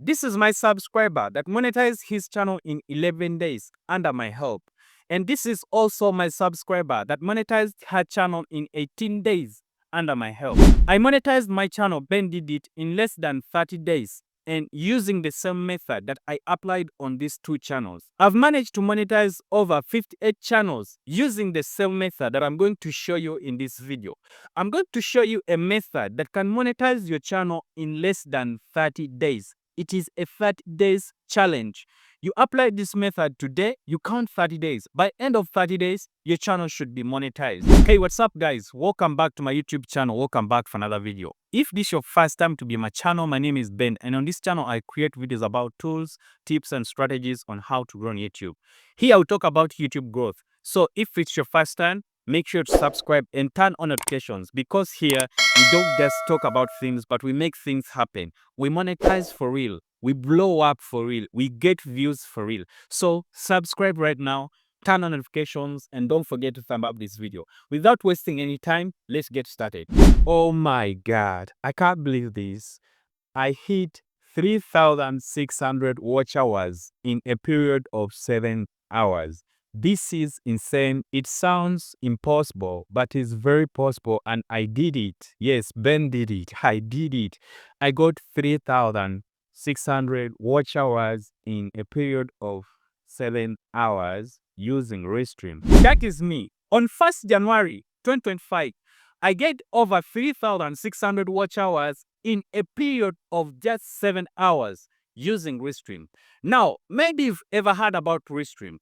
This is my subscriber that monetized his channel in 11 days under my help. And this is also my subscriber that monetized her channel in 18 days under my help. I monetized my channel, Ben did it, in less than 30 days and using the same method that I applied on these two channels. I've managed to monetize over 58 channels using the same method that I'm going to show you in this video. I'm going to show you a method that can monetize your channel in less than 30 days. It is a 30 days challenge. You apply this method today, you count 30 days. By end of 30 days, your channel should be monetized. Hey, what's up guys? Welcome back to my YouTube channel. Welcome back for another video. If this is your first time to be my channel, my name is Ben, and on this channel I create videos about tools, tips and strategies on how to grow on YouTube. Here I'll talk about YouTube growth. So if it's your first time, make sure to subscribe and turn on notifications, because here we don't just talk about things, but we make things happen. We monetize for real. We blow up for real. We get views for real. So subscribe right now, turn on notifications, and don't forget to thumb up this video. Without wasting any time, let's get started. Oh my God, I can't believe this. I hit 3,600 watch hours in a period of 7 hours. This is insane. It sounds impossible, but it's very possible, and I did it. Yes, Ben did it. I did it. I got 3,600 watch hours in a period of 7 hours using Restream. That is me. On 1st January 2025, I get over 3,600 watch hours in a period of just 7 hours using Restream. Now, maybe you've ever heard about Restream.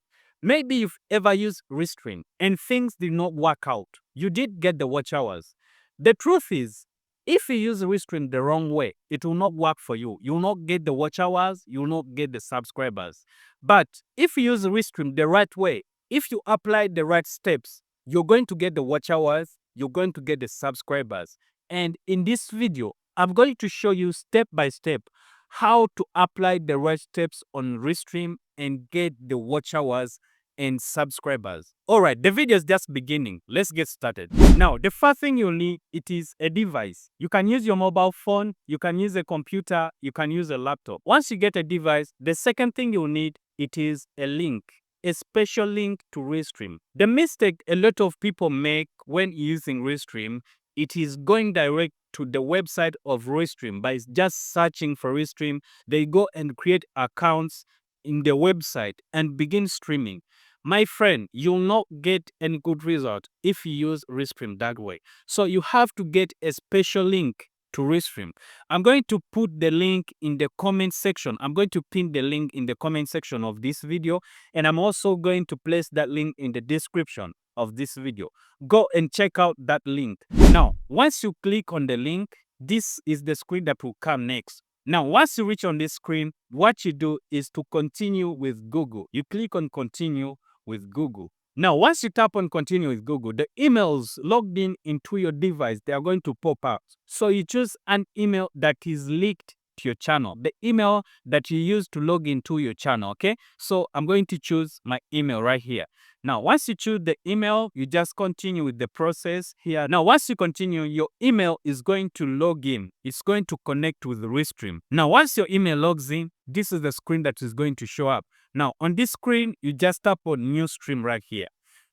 Maybe you've ever used Restream and things did not work out. You did get the watch hours. The truth is, if you use Restream the wrong way, it will not work for you. You will not get the watch hours, you will not get the subscribers. But if you use Restream the right way, if you apply the right steps, you're going to get the watch hours, you're going to get the subscribers. And in this video, I'm going to show you step by step how to apply the right steps on Restream and get the watch hours and subscribers. Alright, the video is just beginning. Let's get started. Now, the first thing you'll need, it is a device. You can use your mobile phone, you can use a computer, you can use a laptop. Once you get a device, the second thing you'll need, it is a link. A special link to Restream. The mistake a lot of people make when using Restream, it is going direct to the website of Restream by just searching for Restream. They go and create accounts in the website and begin streaming. My friend, you'll not get any good result if you use Restream that way. So you have to get a special link to Restream. I'm going to put the link in the comment section. I'm going to pin the link in the comment section of this video, and I'm also going to place that link in the description of this video. Go and check out that link. Now, once you click on the link, this is the screen that will come next. Now, once you reach on this screen, what you do is to continue with Google. You click on continue with Google. Now, once you tap on continue with Google, the emails logged in into your device, they are going to pop up. So you choose an email that is linked to your channel, the email that you use to log into your channel, okay? So I'm going to choose my email right here. Now, once you choose the email, you just continue with the process here. Now, once you continue, your email is going to log in. It's going to connect with the Restream. Now, once your email logs in, this is the screen that is going to show up. Now, on this screen, you just tap on New Stream right here.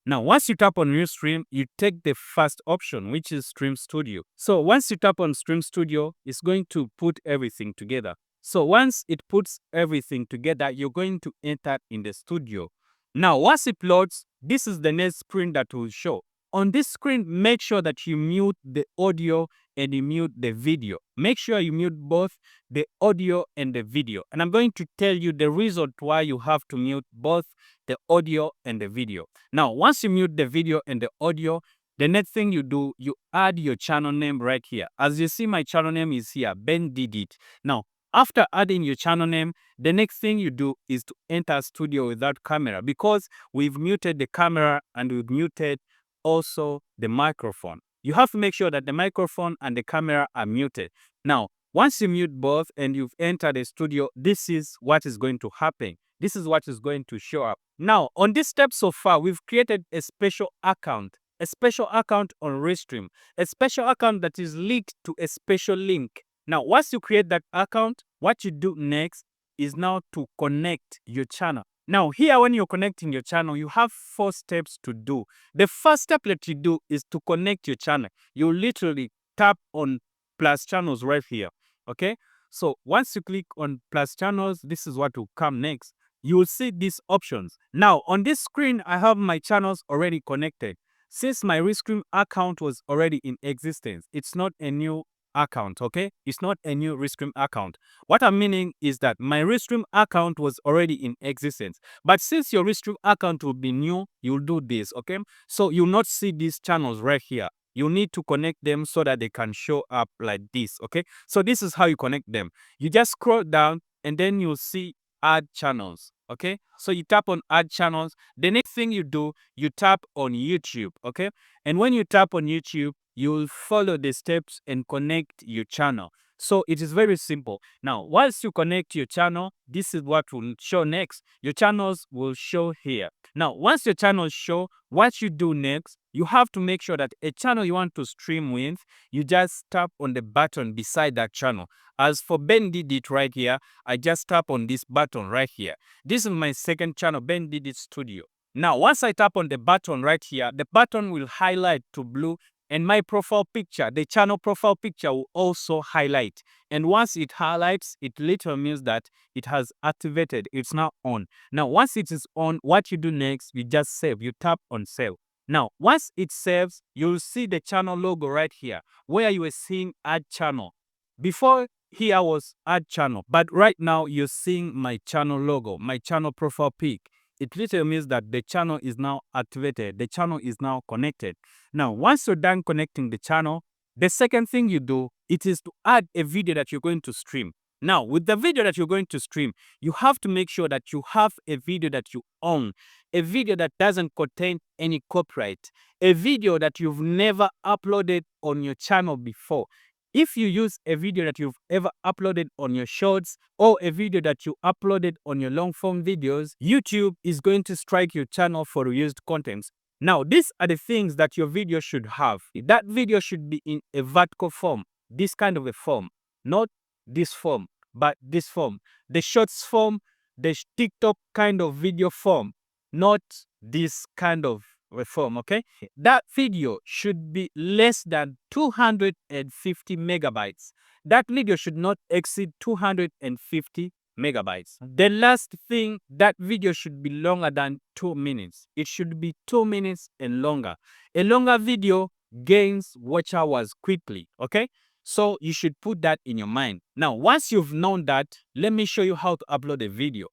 Now, once you tap on New Stream, you take the first option, which is Stream Studio. So once you tap on Stream Studio, it's going to put everything together. So once it puts everything together, you're going to enter in the studio. Now, once it loads, this is the next screen that will show. On this screen, make sure that you mute the audio and you mute the video. Make sure you mute both the audio and the video. And I'm going to tell you the reason why you have to mute both the audio and the video. Now, once you mute the video and the audio, the next thing you do, you add your channel name right here. As you see, my channel name is here, Ben did it. Now, after adding your channel name, the next thing you do is to enter studio without camera, because we've muted the camera and we've muted also the microphone. You have to make sure that the microphone and the camera are muted. Now, once you mute both and you've entered the studio, this is what is going to happen. This is what is going to show up. Now, on this step so far, we've created a special account on Restream, a special account that is linked to a special link. Now, once you create that account, what you do next is now to connect your channel. Now here, when you're connecting your channel, you have 4 steps to do. The first step that you do is to connect your channel. You literally tap on plus channels right here. Okay, so once you click on plus channels, this is what will come next. You will see these options. Now on this screen, I have my channels already connected. Since my Restream account was already in existence, it's not a new account. Okay, it's not a new Restream account. What I'm meaning is that my Restream account was already in existence. But since your Restream account will be new, you'll do this. Okay, so you'll not see these channels right here. You need to connect them so that they can show up like this. Okay, so this is how you connect them. You just scroll down and then you'll see add channels. Okay, so you tap on add channels. The next thing you do, you tap on YouTube. Okay, and when you tap on YouTube, you'll follow the steps and connect your channel. So it is very simple. Now, once you connect your channel, this is what will show next. Your channels will show here. Now, once your channels show, what you do next, you have to make sure that a channel you want to stream with, you just tap on the button beside that channel. As for Ben did it right here, I just tap on this button right here. This is my second channel, Ben did it Studio. Now, once I tap on the button right here, the button will highlight to blue, and my profile picture, the channel profile picture, will also highlight. And once it highlights, it literally means that it has activated. It's now on. Now, once it is on, what you do next, you just save. You tap on save. Now, once it saves, you'll see the channel logo right here, where you were seeing add channel. Before, here was add channel, but right now you're seeing my channel logo, my channel profile pic. It literally means that the channel is now activated. The channel is now connected. Now, once you're done connecting the channel, the second thing you do, it is to add a video that you're going to stream. Now, with the video that you're going to stream, you have to make sure that you have a video that you own, a video that doesn't contain any copyright, a video that you've never uploaded on your channel before. If you use a video that you've ever uploaded on your shorts or a video that you uploaded on your long form videos, YouTube is going to strike your channel for reused content. Now, these are the things that your video should have. That video should be in a vertical form, this kind of a form, not this form, but this form. The shorts form, the TikTok kind of video form, not this kind of form, okay? That video should be less than 250 megabytes. That video should not exceed 250 megabytes. The last thing, that video should be longer than 2 minutes. It should be 2 minutes and longer. A longer video gains watch hours quickly, okay? So you should put that in your mind. Now, once you've known that, let me show you how to upload a video.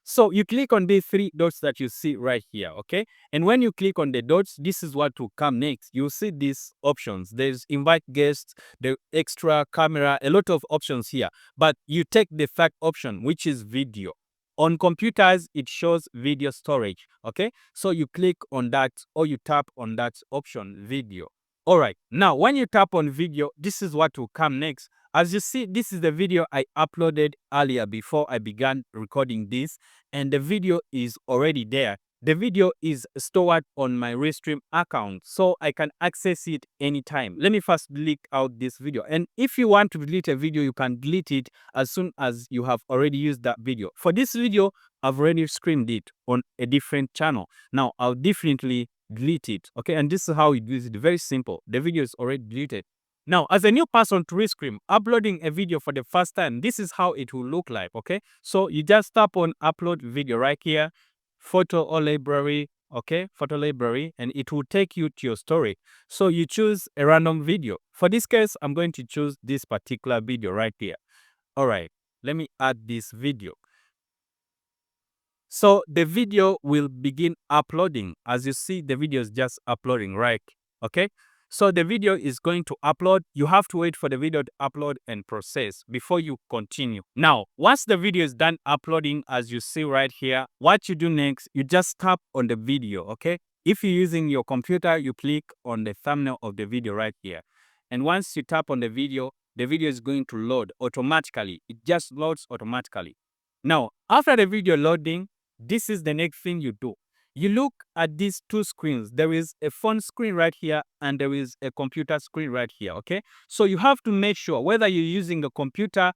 So you click on these 3 dots that you see right here, okay? And when you click on the dots, this is what will come next. You'll see these options. There's invite guests, the extra camera, a lot of options here. But you take the first option, which is video. On computers, it shows video storage, okay? So you click on that or you tap on that option, video. All right, now when you tap on video, this is what will come next. As you see, this is the video I uploaded earlier before I began recording this, and the video is already there. The video is stored on my Restream account, so I can access it anytime. Let me first delete out this video. And if you want to delete a video, you can delete it as soon as you have already used that video. For this video, I've already streamed it on a different channel. Now, I'll definitely delete it, okay? And this is how you do it. Very simple. The video is already deleted. Now, as a new person to Restream, uploading a video for the first time, this is how it will look like, okay? So you just tap on upload video right here, photo or library, okay? Photo library, and it will take you to your story. So you choose a random video. For this case, I'm going to choose this particular video right here. All right, let me add this video. So the video will begin uploading. As you see, the video is just uploading, right? Okay. So the video is going to upload. You have to wait for the video to upload and process before you continue. Now, once the video is done uploading, as you see right here, what you do next, you just tap on the video, okay? If you're using your computer, you click on the thumbnail of the video right here. And once you tap on the video is going to load automatically. It just loads automatically. Now, after the video loading, this is the next thing you do. You look at these 2 screens. There is a phone screen right here and there is a computer screen right here, okay? So you have to make sure whether you're using a computer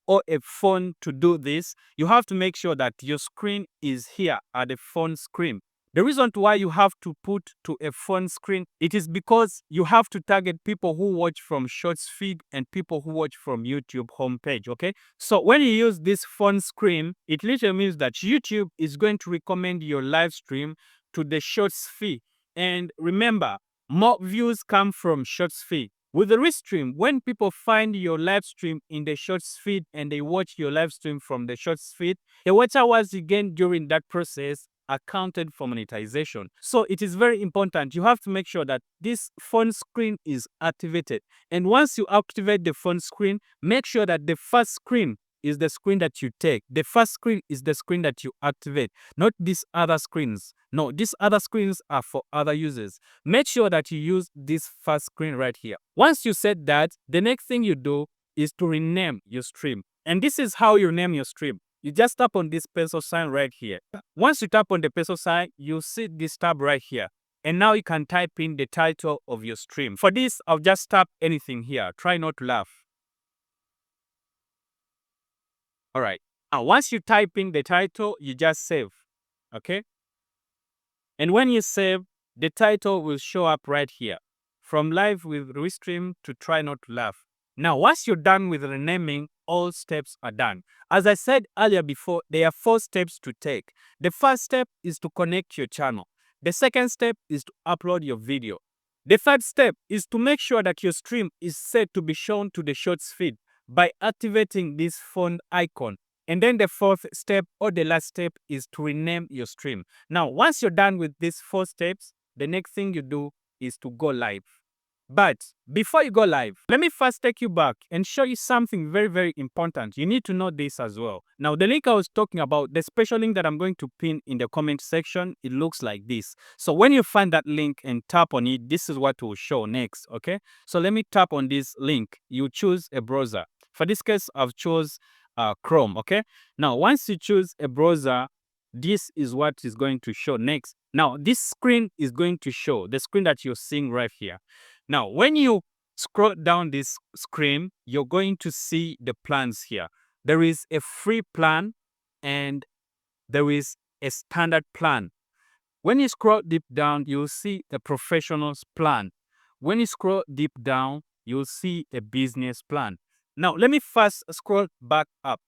or a phone to do this, you have to make sure that your screen is here at the phone screen. The reason why you have to put to a phone screen, it is because you have to target people who watch from Shorts feed and people who watch from YouTube homepage, okay? So when you use this phone screen, it literally means that YouTube is going to recommend your live stream to the Shorts feed. And remember, more views come from Shorts feed. With the restream, when people find your live stream in the Shorts feed and they watch your live stream from the Shorts feed, the watch hours you gain during that process are counted for monetization. So it is very important. You have to make sure that this phone screen is activated. And once you activate the phone screen, make sure that the first screen is the screen that you take. The first screen is the screen that you activate, not these other screens. No, these other screens are for other users. Make sure that you use this first screen right here. Once you set that, the next thing you do is to rename your stream. And this is how you rename your stream. You just tap on this pencil sign right here. Once you tap on the pencil sign, you see this tab right here. And now you can type in the title of your stream. For this, I'll just tap anything here. Try not to laugh. All right. Now, once you type in the title, you just save. Okay? And when you save, the title will show up right here. From live with restream to try not to laugh. Now, once you're done with renaming, all steps are done. As I said earlier before, there are 4 steps to take. The first step is to connect your channel. The second step is to upload your video. The third step is to make sure that your stream is set to be shown to the Shorts feed by activating this phone icon. And then the fourth step or the last step is to rename your stream. Now, once you're done with these 4 steps, the next thing you do is to go live. But before you go live, let me first take you back and show you something very, very important. You need to know this as well. Now, the link I was talking about, the special link that I'm going to pin in the comment section, it looks like this. So when you find that link and tap on it, this is what will show next, okay? So let me tap on this link. You choose a browser. For this case, I've chose Chrome, okay? Now, once you choose a browser, this is what is going to show next. Now, this screen is going to show, the screen that you're seeing right here. Now, when you scroll down this screen, you're going to see the plans here. There is a free plan and there is a standard plan. When you scroll deep down, you'll see the professional's plan. When you scroll deep down, you'll see a business plan. Now, let me first scroll back up.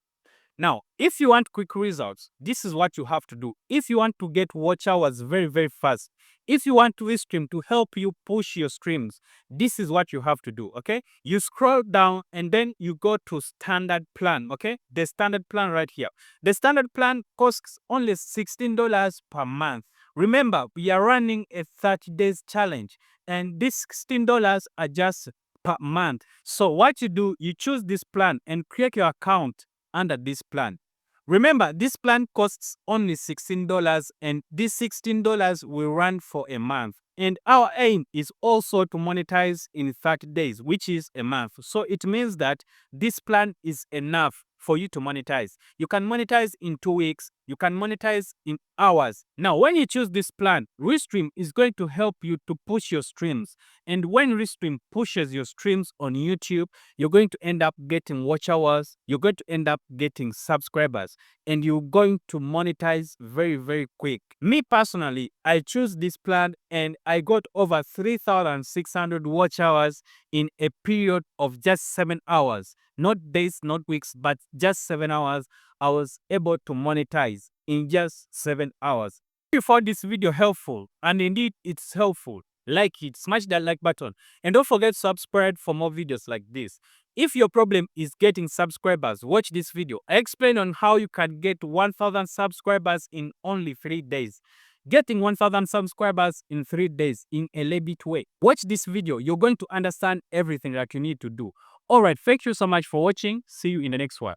Now, if you want quick results, this is what you have to do. If you want to get watch hours very, very fast, if you want to stream to help you push your streams, this is what you have to do, okay? You scroll down and then you go to standard plan, okay? The standard plan right here. The standard plan costs only $16 per month. Remember, we are running a 30 days challenge and these $16 are just per month. So what you do, you choose this plan and create your account under this plan. Remember, this plan costs only $16 and this $16 will run for a month. And our aim is also to monetize in 30 days, which is a month. So it means that this plan is enough for you to monetize. You can monetize in 2 weeks. You can monetize in hours. Now, when you choose this plan, Restream is going to help you to push your streams. And when Restream pushes your streams on YouTube, you're going to end up getting watch hours. You're going to end up getting subscribers. And you're going to monetize very, very quick. Me personally, I choose this plan and I got over 3,600 watch hours in a period of just 7 hours. Not days, not weeks, but just 7 hours. I was able to monetize in just 7 hours. If you found this video helpful, and indeed it's helpful, like it, smash that like button, and don't forget to subscribe for more videos like this. If your problem is getting subscribers, watch this video. I explain on how you can get 1,000 subscribers in only 3 days. Getting 1,000 subscribers in 3 days in a legit way. Watch this video. You're going to understand everything that you need to do. Alright, thank you so much for watching. See you in the next one.